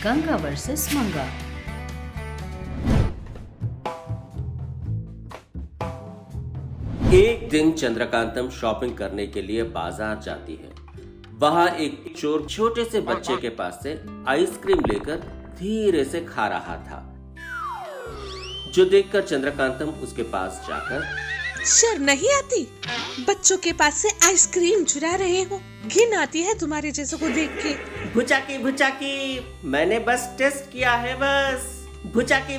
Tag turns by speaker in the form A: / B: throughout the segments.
A: Ganga versus मंगा।
B: एक दिन चंद्रकांतम शॉपिंग करने के लिए बाजार जाती है। वहाँ एक चोर छोटे से बच्चे के पास से आइसक्रीम लेकर धीरे से खा रहा था, जो देखकर चंद्रकांतम उसके पास जाकर,
C: शर्म नहीं आती? बच्चों के पास से आइसक्रीम चुरा रहे हो, घिन आती है तुम्हारे जैसों को देख के।
B: भुचाकी, मैंने बस टेस्ट किया है बस। भुचाकी।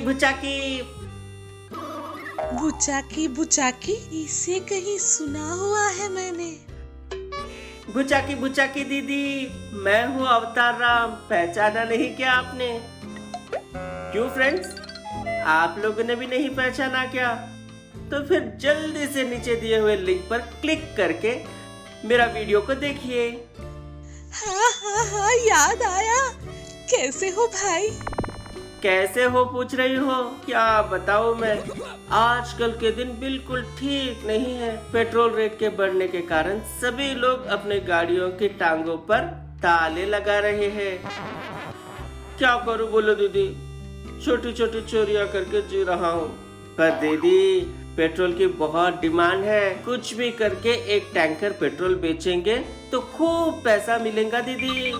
C: बुचाकी, इसे कहीं सुना हुआ है मैंने।
B: भुचाकी दीदी, मैं हूँ अवतार राम, पहचाना नहीं क्या आपने? क्यों फ्रेंड्स, आप लोगों ने भी नहीं पहचाना क्या? तो फिर जल्दी से नीचे दिए हुए लिंक पर क्लिक करके मेरा वीडियो को देखिए।
C: हाँ, याद आया। कैसे हो भाई?
B: कैसे हो पूछ रही हो? क्या बताऊं मैं, आजकल के दिन बिल्कुल ठीक नहीं है। पेट्रोल रेट के बढ़ने के कारण सभी लोग अपने गाड़ियों की टांगों पर ताले लगा रहे हैं। क्या करूं बोलो दीदी, छोटी छोटी चोरियां करके जी रहा हूं। पर दीदी, पेट्रोल की बहुत डिमांड है, कुछ भी करके एक टैंकर पेट्रोल बेचेंगे तो खूब पैसा मिलेगा दीदी।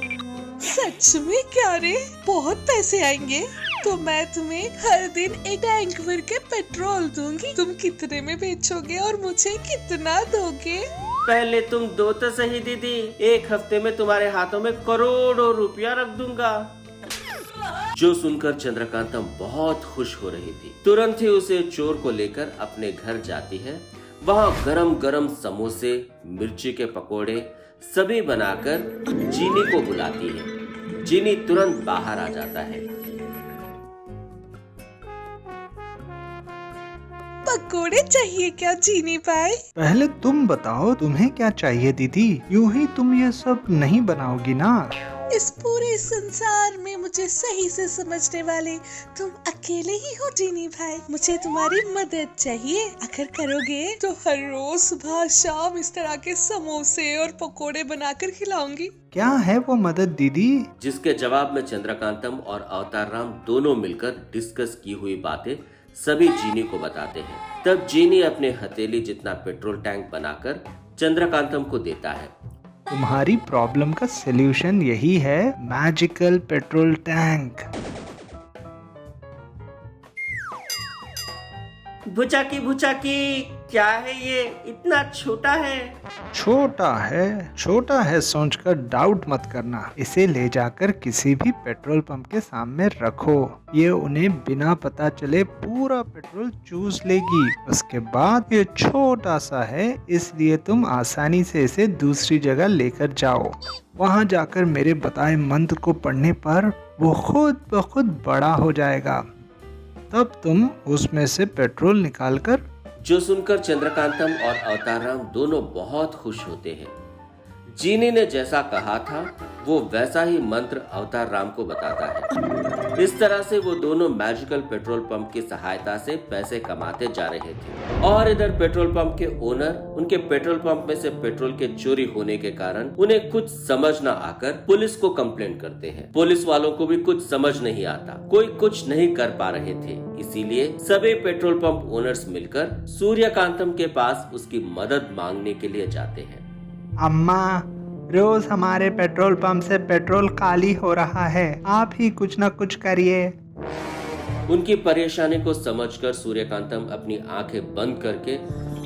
C: सच में क्या रे? बहुत पैसे आएंगे तो मैं तुम्हें हर दिन एक टैंक भर के पेट्रोल दूंगी। तुम कितने में बेचोगे और मुझे कितना दोगे?
B: पहले तुम दो तो सही दीदी, एक हफ्ते में तुम्हारे हाथों में करोड़ों रुपया रख दूंगा। जो सुनकर चंद्रकांतम बहुत खुश हो रही थी। तुरंत ही उसे चोर को लेकर अपने घर जाती है। वहाँ गरम गरम समोसे, मिर्ची के पकोड़े सभी बनाकर जीनी को बुलाती है। जीनी तुरंत बाहर आ जाता है।
C: पकोड़े चाहिए क्या जीनी भाई?
D: पहले तुम बताओ तुम्हें क्या चाहिए दीदी? यूं ही तुम ये सब नहीं बनाओगी ना।
C: इस पूरे संसार में मुझे सही से समझने वाले तुम अकेले ही हो जीनी भाई। मुझे तुम्हारी मदद चाहिए। अगर करोगे तो हर रोज सुबह शाम इस तरह के समोसे और पकोड़े बनाकर खिलाऊंगी।
D: क्या है वो मदद दीदी?
B: जिसके जवाब में चंद्रकांतम और अवतार राम दोनों मिलकर डिस्कस की हुई बातें सभी जीनी को बताते हैं। तब जीनी अपने हथेली जितना पेट्रोल टैंक बनाकर चंद्रकांतम को देता है।
D: तुम्हारी प्रॉब्लम का सलूशन यही है, मैजिकल पेट्रोल टैंक।
B: भुचाकी, क्या है ये? इतना छोटा है।
D: छोटा है सोचकर डाउट मत करना। इसे ले जाकर किसी भी पेट्रोल पंप के सामने रखो। ये उन्हें बिना पता चले पूरा पेट्रोल चूस लेगी। उसके बाद ये छोटा सा है, इसलिए तुम आसानी से इसे दूसरी जगह लेकर जाओ। वहाँ जाकर मेरे बताए मंत्र को पढ़ने पर वो खुद ब खुद बड़ा हो जाएगा। तब तुम उसमें से पेट्रोल निकालकर।
B: जो सुनकर चंद्रकांतम और अवतार राम दोनों बहुत खुश होते हैं। जीनी ने जैसा कहा था वो वैसा ही मंत्र अवतार राम को बताता है। इस तरह से वो दोनों मैजिकल पेट्रोल पंप की सहायता से पैसे कमाते जा रहे थे। और इधर पेट्रोल पंप के ओनर उनके पेट्रोल पंप में से पेट्रोल के चोरी होने के कारण उन्हें कुछ समझ न आकर पुलिस को कंप्लेंट करते हैं। पुलिस वालों को भी कुछ समझ नहीं आता, कोई कुछ नहीं कर पा रहे थे। इसीलिए सभी पेट्रोल पंप ओनर्स मिलकर सूर्यकांतम के पास उसकी मदद मांगने के लिए जाते हैं।
D: अम्मा, रोज हमारे पेट्रोल पंप से पेट्रोल खाली हो रहा है, आप ही कुछ न कुछ करिए।
B: उनकी परेशानी को समझकर सूर्यकांतम अपनी आंखें बंद करके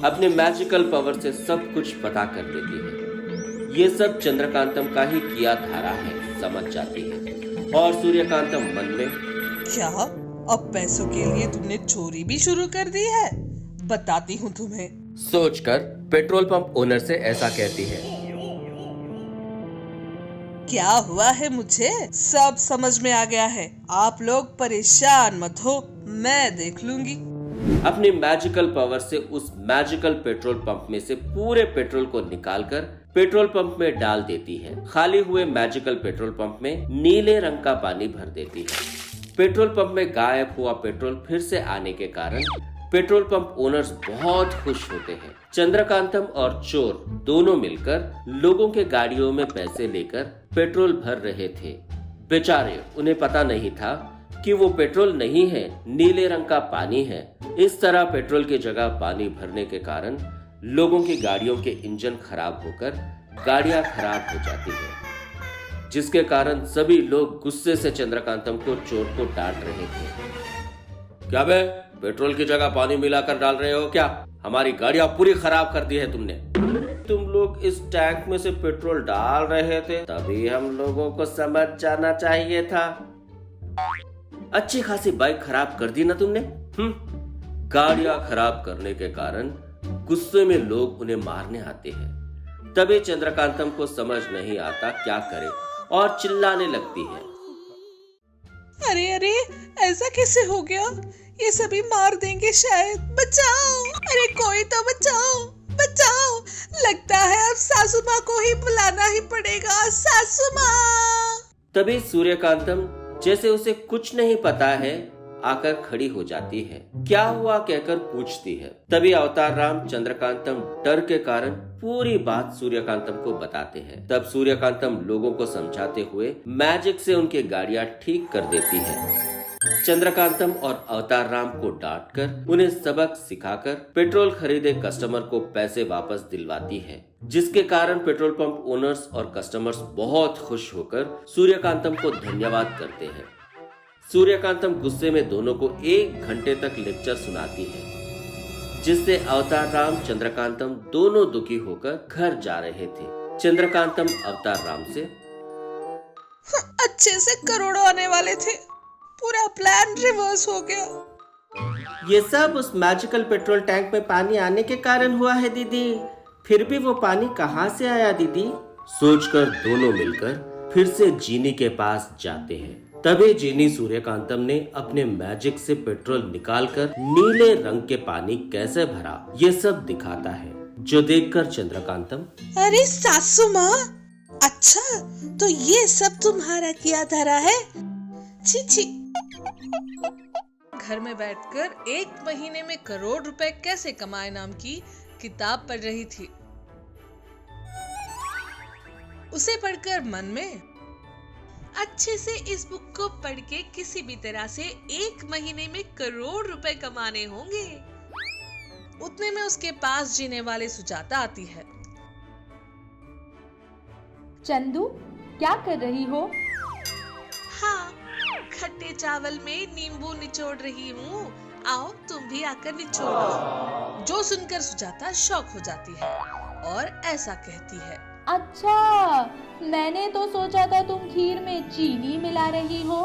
B: अपने मैजिकल पावर से सब कुछ पता कर लेती है। ये सब चंद्रकांतम का ही किया धारा है, समझ जाती है। और सूर्यकांतम मन में,
C: क्या अब पैसों के लिए तुमने चोरी भी शुरू कर दी है? बताती हूँ तुम्हें।
B: सोचकर पेट्रोल पंप ओनर से ऐसा कहती है।
C: क्या हुआ है मुझे सब समझ में आ गया है। आप लोग परेशान मत हो, मैं देख लूंगी।
B: अपनी मैजिकल पावर से उस मैजिकल पेट्रोल पंप में से पूरे पेट्रोल को निकालकर पेट्रोल पंप में डाल देती है। खाली हुए मैजिकल पेट्रोल पंप में नीले रंग का पानी भर देती है। पेट्रोल पंप में गायब हुआ पेट्रोल फिर से आने के कारण पेट्रोल पंप ओनर्स बहुत खुश होते हैं। चंद्रकांतम और चोर दोनों मिलकर लोगों के गाड़ियों में पैसे लेकर पेट्रोल भर रहे थे। बेचारे, उन्हें पता नहीं था कि वो पेट्रोल नहीं है, नीले रंग का पानी है। इस तरह पेट्रोल की जगह पानी भरने के कारण लोगों की गाड़ियों के इंजन खराब होकर गाड़ियां खराब हो जाती है, जिसके कारण सभी लोग गुस्से से चंद्रकांतम को चोर को डांट रहे थे। क्या बे, पेट्रोल की जगह पानी मिलाकर डाल रहे हो क्या? हमारी गाड़ियां पूरी खराब कर दी है तुमने। तुम लोग इस टैंक में से पेट्रोल डाल रहे थे, तभी हम लोगों को समझ जाना चाहिए था। अच्छी खासी बाइक खराब कर दी ना तुमने। गाड़ियां खराब करने के कारण गुस्से में लोग उन्हें मारने आते हैं। तभी चंद्रकांतम को समझ नहीं आता क्या करे और चिल्लाने लगती है।
C: अरे अरे, ऐसा कैसे हो गया? ये सभी मार देंगे शायद। बचाओ, अरे कोई तो बचाओ, बचाओ। लगता है अब सासू माँ को ही बुलाना ही पड़ेगा। सासू माँ।
B: तभी सूर्यकांतम, जैसे उसे कुछ नहीं पता है, आकर खड़ी हो जाती है। क्या हुआ कहकर पूछती है। तभी अवतार राम चंद्रकांतम डर के कारण पूरी बात सूर्यकांतम को बताते हैं। तब सूर्यकांतम लोगों को समझाते हुए मैजिक से उनकी गाड़ियां ठीक कर देती है। चंद्रकांतम और अवतार राम को डांटकर उन्हें सबक सिखाकर पेट्रोल खरीदे कस्टमर को पैसे वापस दिलवाती है, जिसके कारण पेट्रोल पंप ओनर्स और कस्टमर्स बहुत खुश होकर सूर्यकांतम को धन्यवाद करते हैं। सूर्यकांतम गुस्से में दोनों को 1 घंटे तक लेक्चर सुनाती है, जिससे अवतार राम चंद्रकांतम दोनों दुखी होकर घर जा रहे थे। चंद्रकांतम अवतार राम से,
C: अच्छे से करोड़ों आने वाले थे, पूरा प्लान रिवर्स हो गया।
B: ये सब उस मैजिकल पेट्रोल टैंक में पानी आने के कारण हुआ है दीदी। फिर भी वो पानी कहाँ से आया दीदी? सोचकर दोनों मिलकर फिर से जीनी के पास जाते हैं। तभी जीनी सूर्यकांतम ने अपने मैजिक से पेट्रोल निकालकर नीले रंग के पानी कैसे भरा, ये सब दिखाता है, जो देखकर चंद्रकांतम,
C: अरे सासू माँ, अच्छा तो ये सब तुम्हारा किया धरा है? छी छी। घर में बैठकर 1 महीने में करोड़ रुपए कैसे कमाए नाम की किताब पढ़ रही थी। उसे पढ़कर मन में, अच्छे से इस बुक को पढ़ के किसी भी तरह से 1 महीने में करोड़ रुपए कमाने होंगे। उतने में उसके पास जीने वाले सुजाता आती है।
A: चंदू, क्या कर रही हो?
C: हाँ, खट्टे चावल में नींबू निचोड़ रही हूँ। आओ तुम भी आकर निचोड़ो। जो सुनकर सुजाता शॉक हो जाती है और ऐसा कहती है,
A: अच्छा, मैंने तो सोचा था तुम खीर में चीनी मिला रही हो।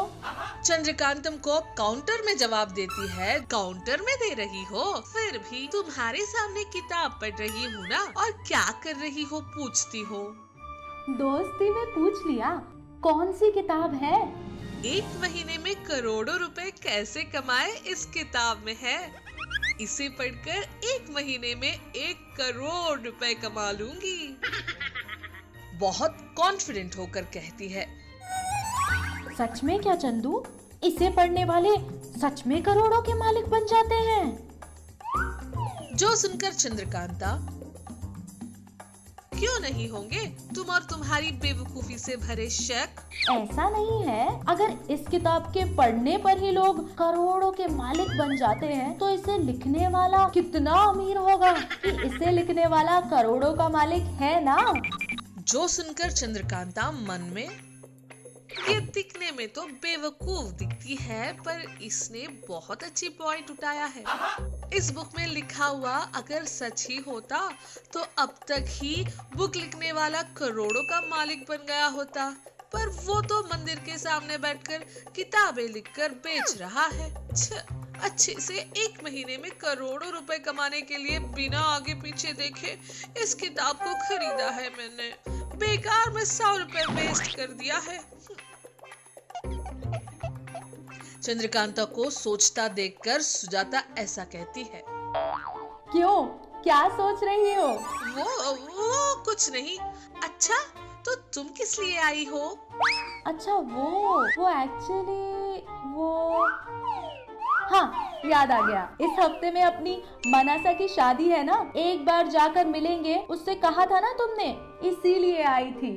C: चंद्रकांतम को काउंटर में जवाब देती है, काउंटर में दे रही हो? फिर भी तुम्हारे सामने किताब पढ़ रही हूँ ना, और क्या कर रही हो पूछती हो।
A: दोस्ती में पूछ लिया, कौन सी किताब है?
C: 1 महीने में करोड़ों रुपए कैसे कमाए इस किताब में है। इसे पढ़कर 1 महीने में 1 करोड़ रुपए कमा लूंगी। बहुत कॉन्फिडेंट होकर कहती है।
A: सच में क्या चंदू? इसे पढ़ने वाले सच में करोड़ों के मालिक बन जाते हैं?
C: जो सुनकर चंद्रकांता, क्यों नहीं होंगे? तुम और तुम्हारी बेवकूफी से भरे शक।
A: ऐसा नहीं है, अगर इस किताब के पढ़ने पर ही लोग करोड़ों के मालिक बन जाते हैं, तो इसे लिखने वाला कितना अमीर होगा कि इसे लिखने वाला करोड़ों का मालिक है ना।
C: जो सुनकर चंद्रकांता मन में, ये दिखने में तो बेवकूफ दिखती है, पर इसने बहुत अच्छी पॉइंट उठाया है। इस बुक में लिखा हुआ अगर सच ही होता तो अब तक ही बुक लिखने वाला करोड़ों का मालिक बन गया होता, पर वो तो मंदिर के सामने बैठकर किताबें लिखकर बेच रहा है। अच्छे से 1 महीने में करोड़ों रुपए कमाने के लिए बिना आगे पीछे देखे इस किताब को खरीदा है मैंने। बेकार में 100 रुपए वेस्ट कर दिया है। चंद्रकांता को सोचता देखकर सुजाता ऐसा कहती है।
A: क्यों, क्या सोच रही हो?
C: वो कुछ नहीं। अच्छा, तो तुम किस लिए आई हो?
A: अच्छा, वो एक्चुअली हाँ, याद आ गया। इस हफ्ते में अपनी मनासा की शादी है ना, एक बार जाकर मिलेंगे, उससे कहा था ना तुमने, इसीलिए आई थी।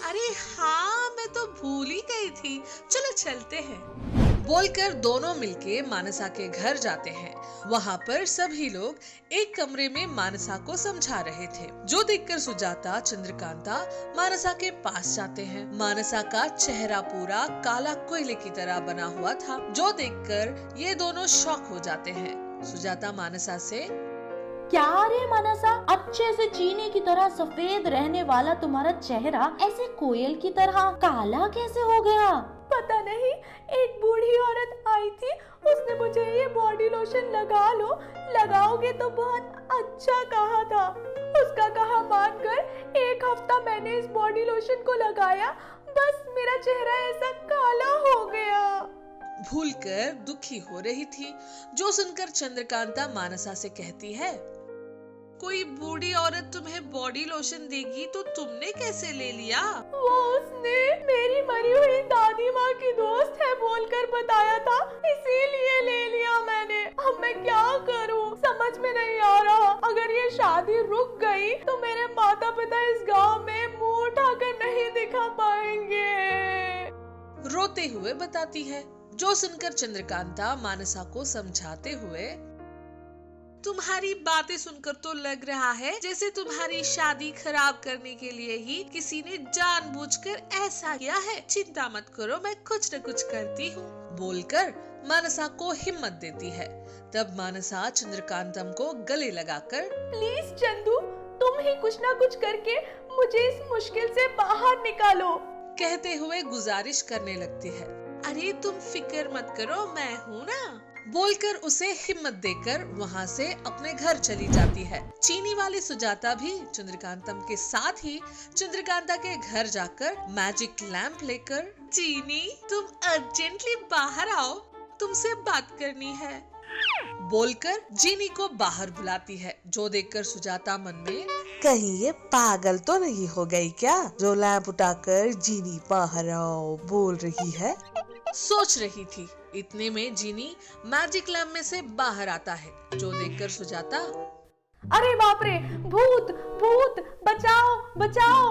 C: अरे हाँ, मैं तो भूल ही गई थी। चलो चलते हैं। बोलकर दोनों मिलके मानसा के घर जाते हैं। वहाँ पर सभी लोग एक कमरे में मानसा को समझा रहे थे, जो देखकर सुजाता चंद्रकांता मानसा के पास जाते हैं। मानसा का चेहरा पूरा काला कोयले की तरह बना हुआ था, जो देखकर ये दोनों शॉक हो जाते हैं। सुजाता मानसा से,
A: क्या रे मानसा, अच्छे से चीनी की तरह सफेद रहने वाला तुम्हारा चेहरा ऐसे कोयल की तरह काला कैसे हो गया? पता नहीं, एक बूढ़ी औरत आई थी, उसने मुझे ये बॉडी लोशन लगा लो, लगाओगे तो बहुत अच्छा कहा था। उसका कहा मानकर 1 हफ्ता मैंने इस बॉडी लोशन को लगाया, बस मेरा चेहरा ऐसा काला हो गया।
C: भूलकर दुखी हो रही थी, जो सुनकर चंद्रकांता मानसा से कहती है, कोई बूढ़ी औरत तुम्हें बॉडी लोशन देगी तो तुमने कैसे ले लिया?
A: वो उसने मेरी मरी हुई दादी माँ की दोस्त है बोलकर बताया था, इसीलिए ले लिया मैंने। अब मैं क्या करूँ, समझ में नहीं आ रहा। अगर ये शादी रुक गई तो मेरे माता पिता इस गांव में मुंह उठाकर नहीं दिखा पाएंगे।
C: रोते हुए बताती है, जो सुनकर चंद्रकांता मानसा को समझाते हुए, तुम्हारी बातें सुनकर तो लग रहा है जैसे तुम्हारी शादी खराब करने के लिए ही किसी ने जानबूझकर ऐसा किया है। चिंता मत करो, मैं कुछ न कुछ करती हूँ, बोलकर मानसा को हिम्मत देती है। तब मानसा चंद्रकांतम को गले लगाकर,
A: प्लीज चंदू, तुम ही कुछ ना कुछ करके मुझे इस मुश्किल से बाहर निकालो,
C: कहते हुए गुजारिश करने लगती है। अरे तुम फिक्र मत करो, मैं हूँ ना, बोलकर उसे हिम्मत देकर वहाँ से अपने घर चली जाती है। चीनी वाली सुजाता भी चंद्रकांतम के साथ ही चंद्रकांता के घर जाकर मैजिक लैंप लेकर, चीनी तुम अर्जेंटली बाहर आओ, तुमसे बात करनी है, बोलकर जीनी को बाहर बुलाती है। जो देखकर सुजाता मन में,
E: कहीं ये पागल तो नहीं हो गई क्या, जो लैंप उठाकर जीनी बाहर आओ बोल रही है,
C: सोच रही थी। इतने में जीनी मैजिक लैम्प में से बाहर आता है, जो देखकर सुजाता,
A: अरे बाप रे, भूत भूत, बचाओ बचाओ,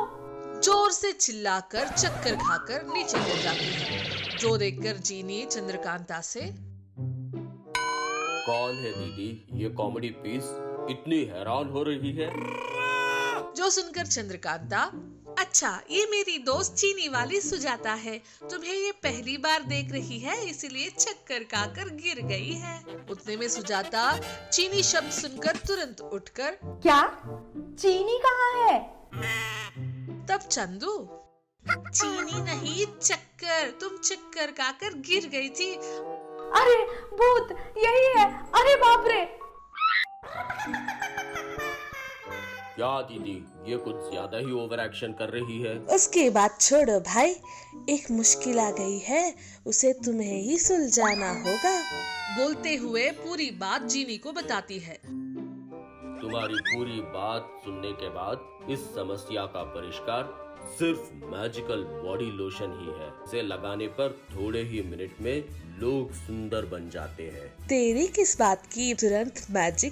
C: जोर से चिल्लाकर चक्कर खाकर नीचे गिर जाती है। जो देखकर जीनी चंद्रकांता से,
B: कौन है दीदी, ये कॉमेडी पीस इतनी हैरान हो रही है?
C: जो सुनकर चंद्रकांता, अच्छा ये मेरी दोस्त चीनी वाली सुजाता है, तुम्हें ये पहली बार देख रही है इसलिए चक्कर खाकर गिर गई है। उतने में सुजाता चीनी शब्द सुनकर तुरंत उठकर,
A: क्या चीनी कहाँ है?
C: तब चंदू, चीनी नहीं चक्कर, तुम चक्कर खाकर गिर गई थी।
A: अरे भूत यही है, अरे बाप रे।
B: क्या दीदी, ये कुछ ज्यादा ही ओवर एक्शन कर रही है।
E: उसकी बात छोड़ो भाई, एक मुश्किल आ गई है, उसे तुम्हें ही सुलझाना होगा,
C: बोलते हुए पूरी बात जीनी को बताती है।
B: तुम्हारी पूरी बात सुनने के बाद इस समस्या का परिष्कार सिर्फ मैजिकल बॉडी लोशन ही है। इसे लगाने पर थोड़े ही मिनट में लोग सुंदर बन जाते हैं।
E: तेरी किस बात की तुरंत मैजिक